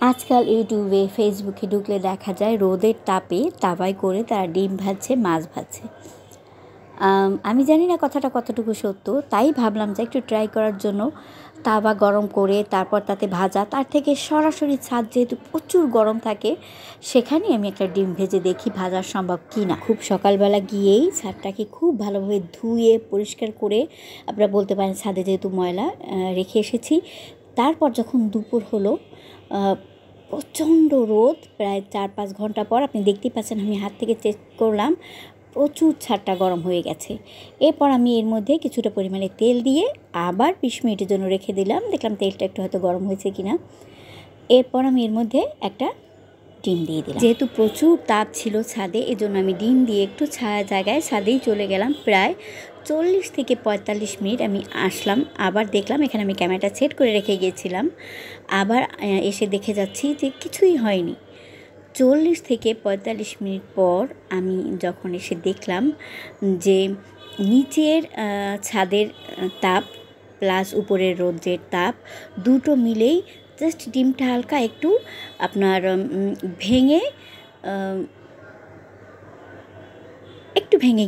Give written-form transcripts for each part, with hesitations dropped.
আজকাল ইউটিউবে ফেসবুকে ঢুকলে দেখা যায় রোদের তাপে তাওয়ায় করে তারা ডিম ভাজছে, মাছ ভাজছে। আমি জানি না কথাটা কতটুকু সত্য, তাই ভাবলাম যে একটু ট্রাই করার জন্য তাওয়া গরম করে তারপর তাতে ভাজা, তার থেকে সরাসরি ছাদ যেহেতু প্রচুর গরম থাকে সেখানেই আমি একটা ডিম ভেজে দেখি ভাজা সম্ভব কি না। খুব সকালবেলা গিয়েই ছাদটাকে খুব ভালোভাবে ধুয়ে পরিষ্কার করে, আপনারা বলতে পারেন ছাদে যেহেতু ময়লা রেখে এসেছি। তারপর যখন দুপুর হলো, প্রচণ্ড রোদ, প্রায় 4-5 ঘন্টা পর আপনি দেখতেই পাচ্ছেন, আমি হাত থেকে চেক করলাম প্রচুর ছাদটা গরম হয়ে গেছে। এরপর আমি এর মধ্যে কিছুটা পরিমাণে তেল দিয়ে আবার 20 মিনিটের জন্য রেখে দিলাম, দেখলাম তেলটা একটু হয়তো গরম হয়েছে কিনা। এরপর আমি এর মধ্যে একটা ডিম দিয়ে দিলাম। যেহেতু প্রচুর তাপ ছিল ছাদে, এজন্য আমি ডিম দিয়ে একটু ছায়া জায়গায় ছাদেই চলে গেলাম। প্রায় 40 থেকে 45 মিনিট আমি আসলাম, আবার দেখলাম, এখানে আমি ক্যামেরাটা সেট করে রেখে গিয়েছিলাম, আবার এসে দেখে যাচ্ছি যে কিছুই হয়নি। 40 থেকে 45 মিনিট পর আমি যখন এসে দেখলাম যে নিচের ছাদের তাপ প্লাস উপরের রোদের তাপ দুটো মিলেই জাস্ট ডিমটা হালকা একটু আপনার ভেঙে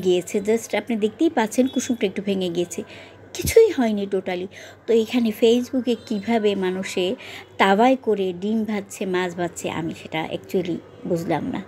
গিয়েছে। জাস্ট আপনি দেখতেই পাচ্ছেন কুসুমটা একটু ভেঙে গিয়েছে, কিছুই হয়নি টোটালি। তো এখানে ফেসবুকে কিভাবে মানুষে তাওয়ায় করে ডিম ভাজছে, মাছ ভাজছে, আমি সেটা অ্যাকচুয়ালি বুঝলাম না।